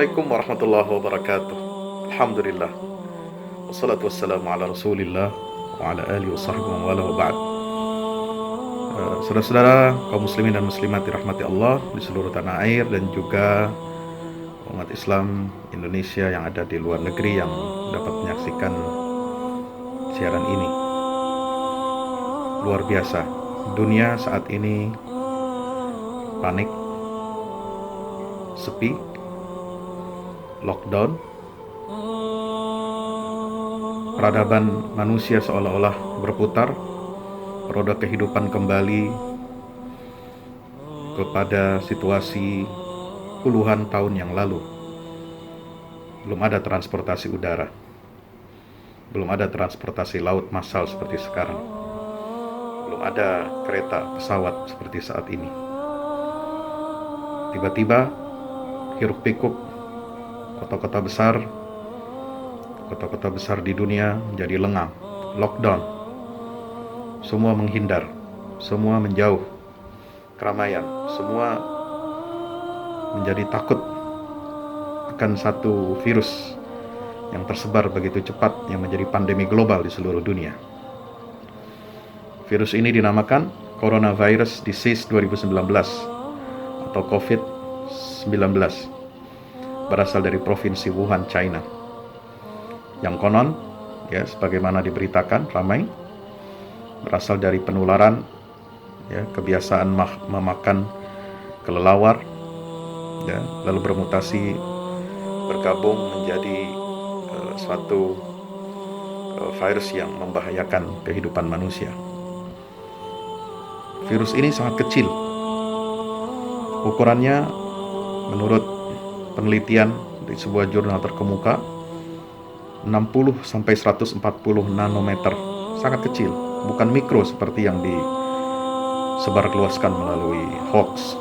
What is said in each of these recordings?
Assalamualaikum warahmatullahi wabarakatuh. Alhamdulillah. Wassalatu wassalamu ala Rasulillah wa ala alihi wa sahbihi wa wala wa ba'd. Saudara-saudara kaum muslimin dan muslimat dirahmati Allah di seluruh tanah air dan juga umat Islam Indonesia yang ada di luar negeri yang dapat menyaksikan siaran ini. Luar biasa. Dunia saat ini panik, sepi, lockdown. Peradaban manusia seolah-olah berputar, roda kehidupan kembali kepada situasi puluhan tahun yang lalu. Belum ada transportasi udara, belum ada transportasi laut massal seperti sekarang, belum ada kereta pesawat seperti saat ini. Tiba-tiba hiruk pikuk kota-kota besar di dunia menjadi lengang, lockdown. Semua menghindar, semua menjauh keramaian, semua menjadi takut akan satu virus yang tersebar begitu cepat yang menjadi pandemi global di seluruh dunia. Virus ini dinamakan Coronavirus Disease 2019 atau COVID-19, berasal dari provinsi Wuhan, China. Yang konon, ya, sebagaimana diberitakan ramai, berasal dari penularan, ya, kebiasaan memakan kelelawar, ya, lalu bermutasi bergabung menjadi suatu virus yang membahayakan kehidupan manusia. Virus ini sangat kecil. Ukurannya menurut penelitian di sebuah jurnal terkemuka 60 sampai 140 nanometer. Sangat kecil, bukan mikro seperti yang disebarluaskan melalui hoax.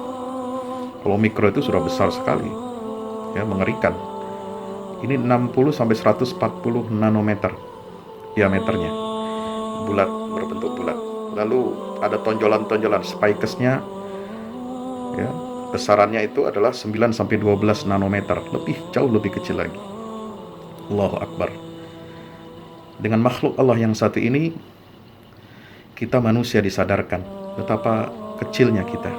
Kalau mikro itu sudah besar sekali, ya, mengerikan. Ini 60 sampai 140 nanometer diameternya, bulat, berbentuk bulat. Lalu ada tonjolan-tonjolan spikesnya, ya, besarannya itu adalah 9 sampai 12 nanometer, jauh lebih kecil lagi. Allahu Akbar. Dengan makhluk Allah yang satu ini, kita manusia disadarkan betapa kecilnya kita,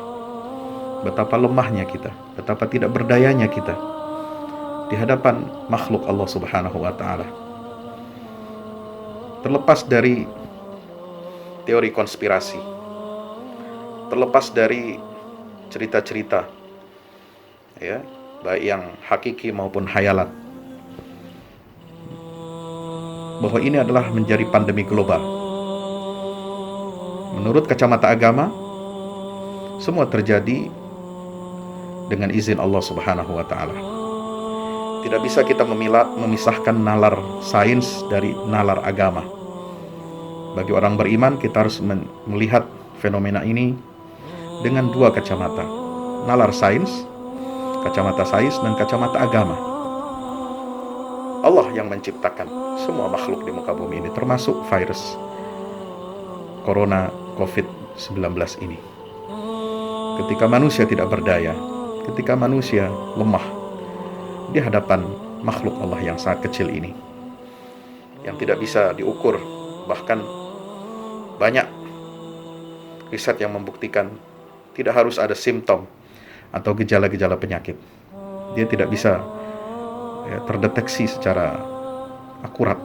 betapa lemahnya kita, betapa tidak berdayanya kita di hadapan makhluk Allah Subhanahu wa Ta'ala. Terlepas dari teori konspirasi, terlepas dari cerita-cerita, ya, baik yang hakiki maupun hayalat, bahwa ini adalah menjadi pandemi global. Menurut kacamata agama, semua terjadi dengan izin Allah Subhanahu wa Ta'ala. Tidak bisa kita memisahkan nalar sains dari nalar agama. Bagi orang beriman, kita harus melihat fenomena ini dengan dua kacamata, nalar sains, kacamata sains, dan kacamata agama. Allah yang menciptakan semua makhluk di muka bumi ini, termasuk virus Corona COVID-19 ini. Ketika manusia tidak berdaya, ketika manusia lemah di hadapan makhluk Allah yang sangat kecil ini, yang tidak bisa diukur, bahkan banyak riset yang membuktikan tidak harus ada simptom atau gejala-gejala penyakit. Dia tidak bisa, ya, terdeteksi secara akurat.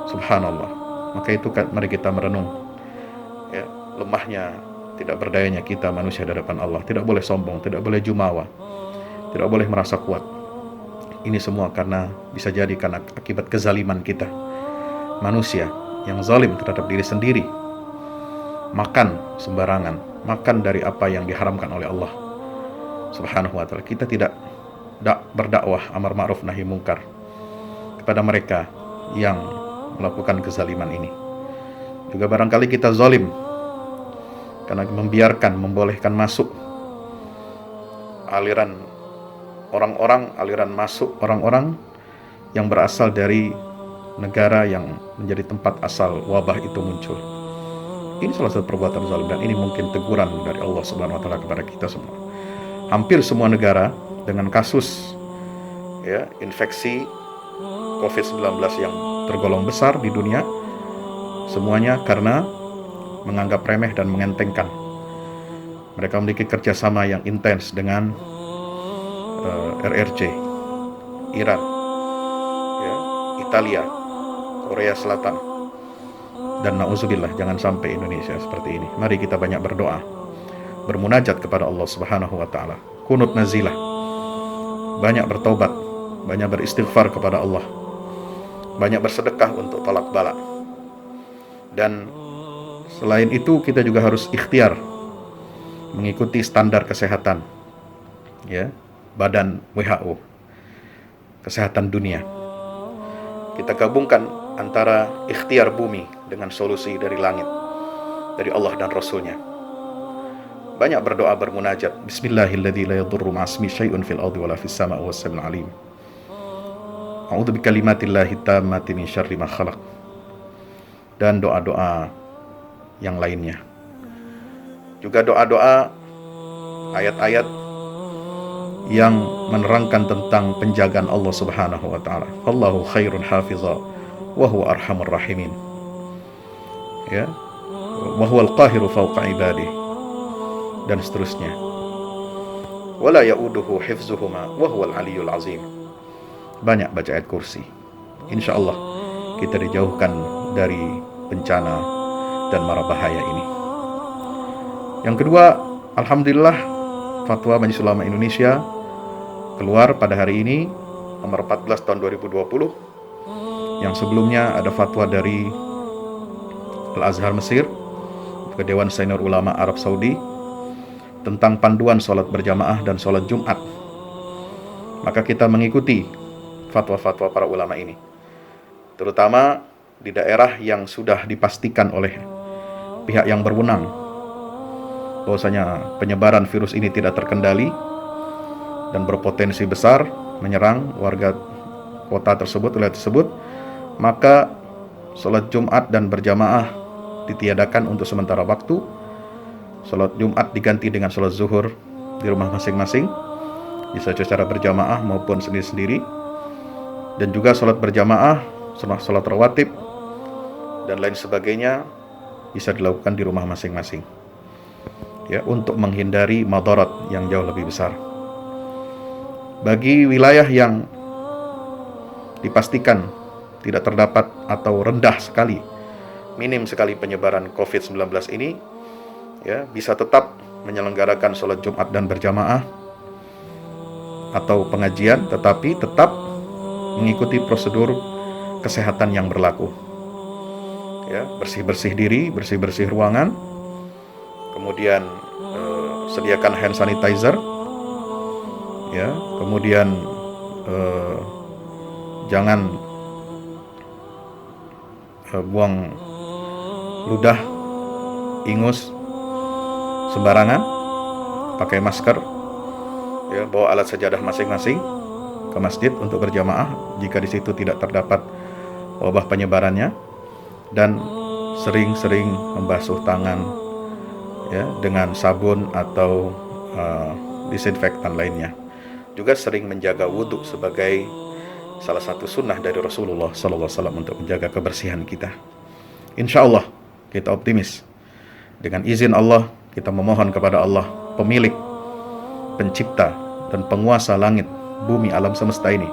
Subhanallah. Maka itu mari kita merenung, ya, lemahnya, tidak berdayanya kita manusia di hadapan Allah. Tidak boleh sombong, tidak boleh jumawa, tidak boleh merasa kuat. Ini semua karena bisa jadi karena akibat kezaliman kita, manusia yang zalim terhadap diri sendiri, makan sembarangan, makan dari apa yang diharamkan oleh Allah Subhanahu wa Ta'ala. Kita tidak berdakwah amar ma'ruf nahi mungkar kepada mereka yang melakukan kezaliman ini. Juga barangkali kita zalim karena membolehkan masuk aliran orang-orang yang berasal dari negara yang menjadi tempat asal wabah itu muncul. Ini salah satu perbuatan zalim, dan ini mungkin teguran dari Allah Subhanahu wa Ta'ala kepada kita semua. Hampir semua negara dengan kasus ya, infeksi COVID-19 yang tergolong besar di dunia, semuanya karena menganggap remeh dan mengentengkan. Mereka memiliki kerjasama yang intens dengan RRC, Iran, ya, Italia, Korea Selatan, dan na'udzubillah, jangan sampai Indonesia seperti ini. Mari kita banyak berdoa, bermunajat kepada Allah Subhanahu wa Ta'ala, kunut nazilah, banyak bertobat, banyak beristighfar kepada Allah, banyak bersedekah untuk tolak bala. Dan selain itu kita juga harus ikhtiar mengikuti standar kesehatan, ya, Badan WHO, kesehatan dunia. Kita gabungkan antara ikhtiar bumi dengan solusi dari langit, dari Allah dan Rasulnya. Banyak berdoa, bermunajat. Bismillahilladzi la yadurru ma'asmi syai'un fil ardi wala fis sama'i was samiul alim. A'udzu bikalimatillahi tammati min syarri ma khalaq. Dan doa-doa yang lainnya. Juga doa-doa, ayat-ayat yang menerangkan tentang penjagaan Allah Subhanahu wa Ta'ala. Allahu khairun hafiza wa huwa arhamur rahimin. Ya, wa huwal qahiru fawqa ibadihi, dan seterusnya. Wala ya'uduhu hifzuhuma wa huwal aliyyul azim. Banyak baca ayat kursi. Insyaallah kita dijauhkan dari bencana dan mara bahaya ini. Yang kedua, alhamdulillah, fatwa Majelis Ulama Indonesia keluar pada hari ini, nomor 14 tahun 2020. Yang sebelumnya ada fatwa dari Al-Azhar Mesir ke Dewan Senior Ulama Arab Saudi tentang panduan sholat berjamaah dan sholat Jumat. Maka kita mengikuti fatwa-fatwa para ulama ini, terutama di daerah yang sudah dipastikan oleh pihak yang berwenang bahwasanya penyebaran virus ini tidak terkendali dan berpotensi besar menyerang warga kota tersebut, wilayah tersebut, maka sholat Jumat dan berjamaah ditiadakan untuk sementara waktu. Sholat Jumat diganti dengan sholat zuhur di rumah masing-masing, bisa secara berjamaah maupun sendiri-sendiri. Dan juga sholat berjamaah, sholat rawatib dan lain sebagainya bisa dilakukan di rumah masing-masing, ya, untuk menghindari madarat yang jauh lebih besar. Bagi wilayah yang dipastikan tidak terdapat atau rendah sekali, minim sekali penyebaran COVID-19 ini, ya, bisa tetap menyelenggarakan sholat Jumat dan berjamaah atau pengajian, tetapi tetap mengikuti prosedur kesehatan yang berlaku, ya, bersih-bersih diri, bersih-bersih ruangan, kemudian sediakan hand sanitizer, ya, kemudian jangan buang ludah, ingus sembarangan, pakai masker, ya, bawa alat sajadah masing-masing ke masjid untuk berjamaah jika di situ tidak terdapat wabah penyebarannya, dan sering-sering membasuh tangan, ya, dengan sabun atau disinfektan lainnya. Juga sering menjaga wudhu sebagai salah satu sunnah dari Rasulullah SAW untuk menjaga kebersihan kita. Insya Allah kita optimis. Dengan izin Allah, kita memohon kepada Allah, pemilik, pencipta, dan penguasa langit, bumi, alam semesta ini,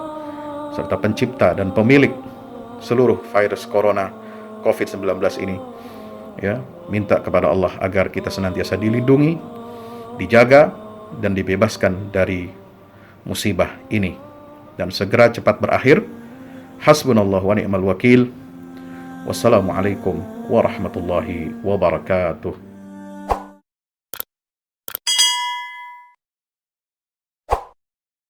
serta pencipta dan pemilik seluruh virus corona COVID-19 ini, ya, minta kepada Allah agar kita senantiasa dilindungi, dijaga, dan dibebaskan dari musibah ini, dan segera cepat berakhir. Hasbunallah wa ni'mal wakil. Wassalamualaikum warahmatullahi wabarakatuh.